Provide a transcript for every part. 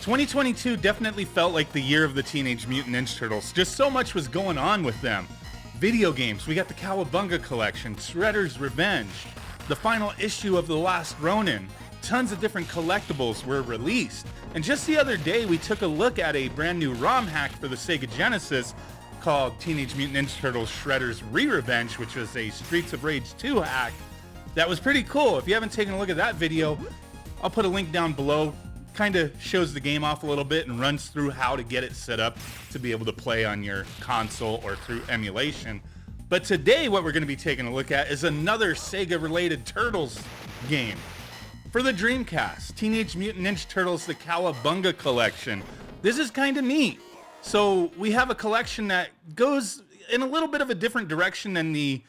2022 definitely felt like the year of the Teenage Mutant Ninja Turtles. Just so much was going on with them. Video games, we got the Cowabunga collection, Shredder's Revenge, the final issue of The Last Ronin. Tons of different collectibles were released. And just the other day, we took a look at a brand new ROM hack for the Sega Genesis called Teenage Mutant Ninja Turtles Shredder's Revenge, which was a Streets of Rage 2 hack. That was pretty cool. If you haven't taken a look at that video, I'll put a link down below. Kind of shows the game off a little bit and runs through how to get it set up to be able to play on your console or through emulation. But today what we're going to be taking a look at is another Sega related Turtles game for the Dreamcast, Teenage Mutant Ninja Turtles The Cowabunga collection. This is kind of neat. So we have a collection that goes in a little bit of a different direction than the,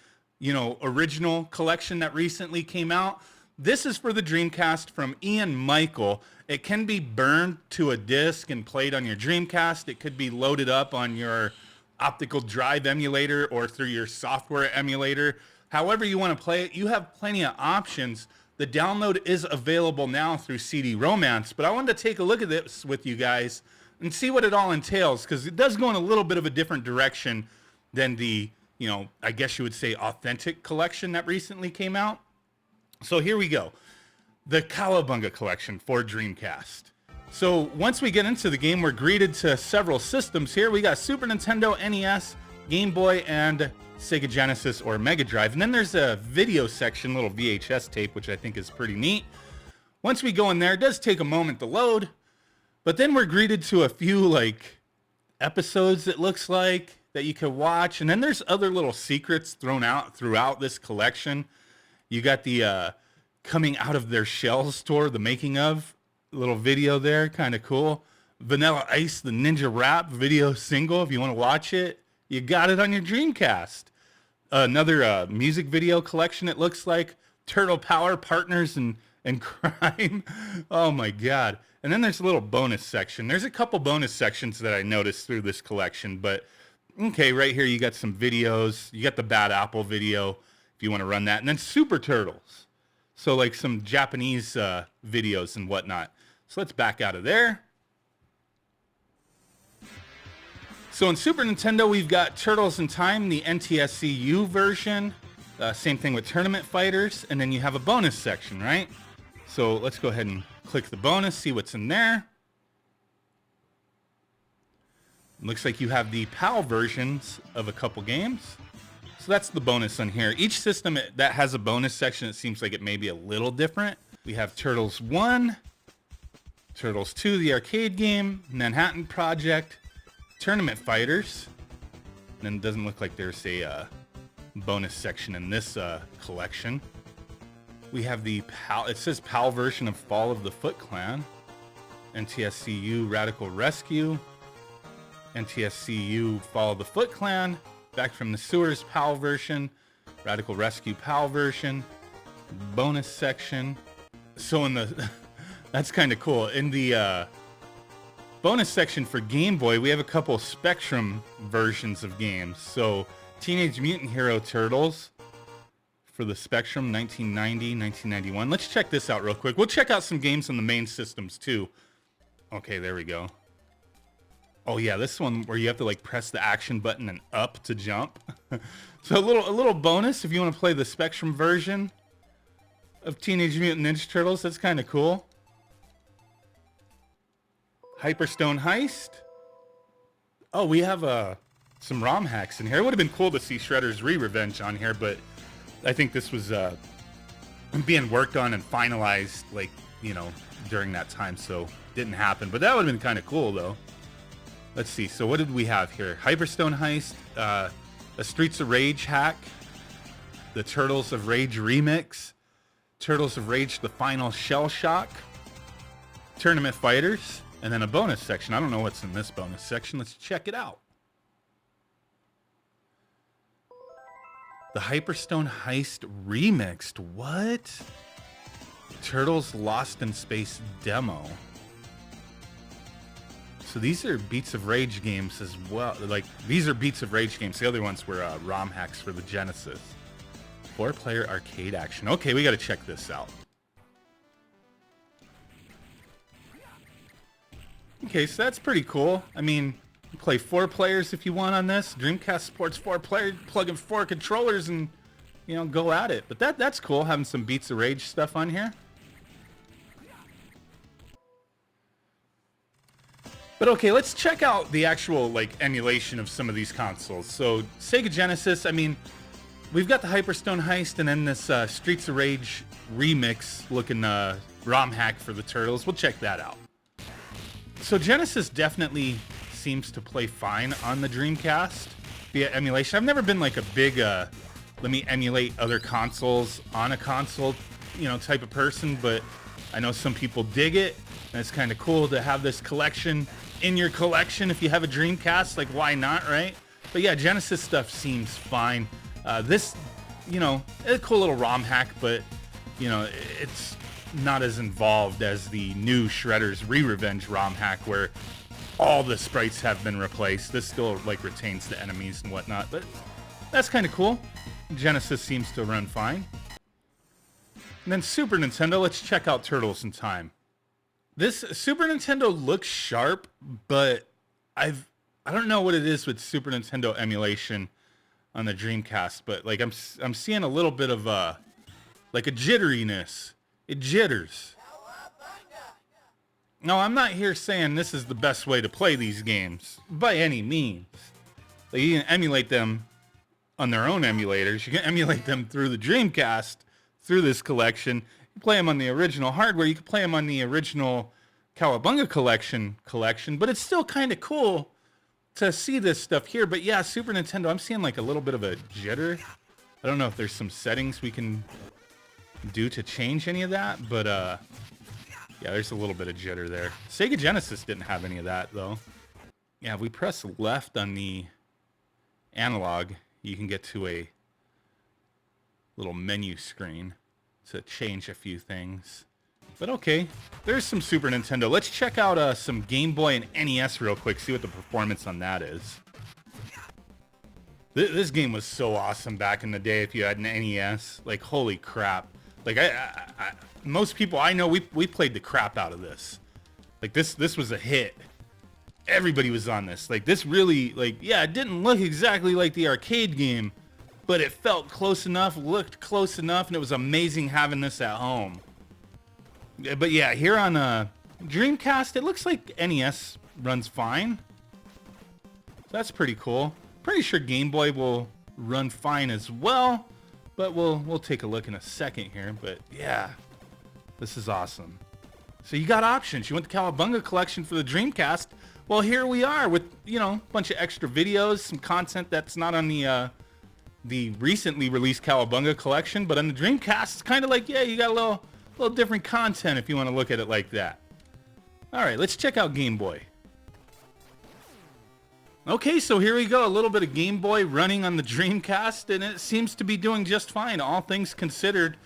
original collection that recently came out. This is for the Dreamcast from Ian Michael. It can be burned to a disc and played on your Dreamcast. It could be loaded up on your optical drive emulator or through your software emulator. However you want to play it, you have plenty of options. The download is available now through CD Romance, but I wanted to take a look at this with you guys and see what it all entails, because it does go in a little bit of a different direction than the, I guess you would say authentic collection that recently came out. So here we go. The Cowabunga collection for Dreamcast. So once we get into the game, we're greeted to several systems here. We got Super Nintendo, NES, Game Boy, and Sega Genesis or Mega Drive. And then there's a video section, little VHS tape, which I think is pretty neat. Once we go in there, it does take a moment to load. But then we're greeted to a few episodes, it looks like, that you can watch. And then there's other little secrets thrown out throughout this collection. You got the coming out of their shells tour, the making of little video there, kind of cool. Vanilla Ice, the Ninja Rap video single, if you want to watch it, you got it on your Dreamcast. Another music video collection, it looks like. Turtle Power, Partners, and Crime. Oh my God. And then there's a little bonus section. There's a couple bonus sections that I noticed through this collection, but okay, right here you got some videos. You got the Bad Apple video, if you want to run that. And then Super Turtles. So some Japanese videos and whatnot. So let's back out of there. So in Super Nintendo, we've got Turtles in Time, the NTSC-U version. Same thing with Tournament Fighters. And then you have a bonus section, right? So let's go ahead and click the bonus, see what's in there. Looks like you have the PAL versions of a couple games. So that's the bonus on here. Each system that has a bonus section, it seems like it may be a little different. We have Turtles 1, Turtles 2, the arcade game, Manhattan Project, Tournament Fighters. And then it doesn't look like there's a bonus section in this collection. We have the PAL, it says PAL version of Fall of the Foot Clan, NTSC-U Radical Rescue, NTSC-U Fall of the Foot Clan, Back from the Sewers PAL version, Radical Rescue PAL version, bonus section. So in the, that's kind of cool. In the bonus section for Game Boy, we have a couple Spectrum versions of games. So Teenage Mutant Hero Turtles for the Spectrum, 1990, 1991. Let's check this out real quick. We'll check out some games on the main systems too. Okay, there we go. Oh yeah, this one where you have to press the action button and up to jump. So a little bonus if you want to play the Spectrum version of Teenage Mutant Ninja Turtles. That's kind of cool. Hyperstone Heist. Oh, we have some ROM hacks in here. It would have been cool to see Shredder's Revenge on here, but I think this was being worked on and finalized during that time, so didn't happen. But that would have been kind of cool though. Let's see. So what did we have here? Hyperstone Heist, a Streets of Rage hack, the Turtles of Rage remix, Turtles of Rage The Final Shell Shock, Tournament Fighters, and then a bonus section. I don't know what's in this bonus section. Let's check it out. The Hyperstone Heist remixed. What? Turtles Lost in Space demo. So these are Beats of Rage games as well. These are Beats of Rage games. The other ones were ROM hacks for the Genesis. 4-player arcade action. Okay, we got to check this out. Okay, so that's pretty cool. I mean, you play 4 players if you want on this. Dreamcast supports 4 players. Plug in 4 controllers and, you know, go at it. But that's cool, having some Beats of Rage stuff on here. But okay, let's check out the actual, like, emulation of some of these consoles. So, Sega Genesis, I mean, we've got the Hyperstone Heist and then this Streets of Rage remix looking ROM hack for the Turtles. We'll check that out. So, Genesis definitely seems to play fine on the Dreamcast via emulation. I've never been, like, a big, let me emulate other consoles on a console, you know, type of person, but I know some people dig it, and it's kind of cool to have this collection in your collection. If you have a Dreamcast, like, why not, right? But yeah, Genesis stuff seems fine. This, you know, a cool little ROM hack, but, you know, it's not as involved as the new Shredder's Re-Revenge ROM hack, where all the sprites have been replaced. This still, like, retains the enemies and whatnot, but that's kind of cool. Genesis seems to run fine. And then Super Nintendo, let's check out Turtles in Time. This Super Nintendo looks sharp, but I don't know what it is with Super Nintendo emulation on the Dreamcast, but like I'm seeing a little bit of like a jitteriness. It jitters. No, I'm not here saying this is the best way to play these games by any means. Like, you can emulate them on their own emulators. You can emulate them through the Dreamcast, through this collection. You play them on the original hardware. You can play them on the original Cowabunga collection, but it's still kind of cool to see this stuff here. But yeah, Super Nintendo, I'm seeing like a little bit of a jitter. I don't know if there's some settings we can do to change any of that, but yeah, there's a little bit of jitter there. Sega Genesis didn't have any of that though. Yeah, if we press left on the analog, you can get to a little menu screen to change a few things. But okay, there's some Super Nintendo. Let's check out some Game Boy and NES real quick, see what the performance on that is. This game was so awesome back in the day if you had an NES. Like, holy crap. Like, most people I know, we played the crap out of this. Like, this was a hit. Everybody was on this. Like, this really, like, yeah, it didn't look exactly like the arcade game, but it felt close enough, looked close enough, and it was amazing having this at home. But yeah, here on Dreamcast, it looks like NES runs fine. So that's pretty cool. Pretty sure Game Boy will run fine as well, but we'll take a look in a second here. But yeah, this is awesome. So you got options. You want the Cowabunga collection for the Dreamcast? Well, here we are with, you know, a bunch of extra videos, some content that's not on the recently released Cowabunga collection, but on the Dreamcast, it's kind of like, yeah, you got a little different content if you want to look at it like that. All right, let's check out Game Boy. Okay, so here we go. A little bit of Game Boy running on the Dreamcast, and it seems to be doing just fine, all things considered,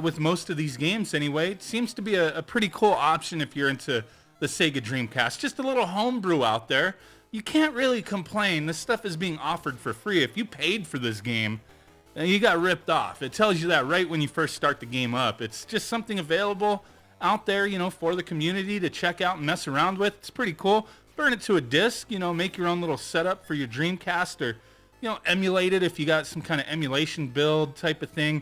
with most of these games anyway. It seems to be a pretty cool option if you're into the Sega Dreamcast. Just a little homebrew out there. You can't really complain. This stuff is being offered for free. If you paid for this game, you got ripped off. It tells you that right when you first start the game up. It's just something available out there, you know, for the community to check out and mess around with. It's pretty cool. Burn it to a disc, you know, make your own little setup for your Dreamcast, or, you know, emulate it if you got some kind of emulation build type of thing.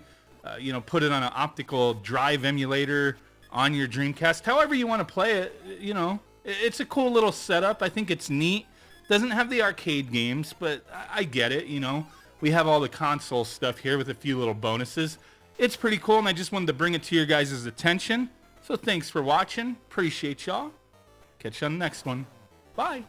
You know, put it on an optical drive emulator on your Dreamcast. However you want to play it, you know, it's a cool little setup. I think it's neat. Doesn't have the arcade games, but I get it, you know. We have all the console stuff here with a few little bonuses. It's pretty cool, and I just wanted to bring it to your guys' attention. So thanks for watching. Appreciate y'all. Catch you on the next one. Bye.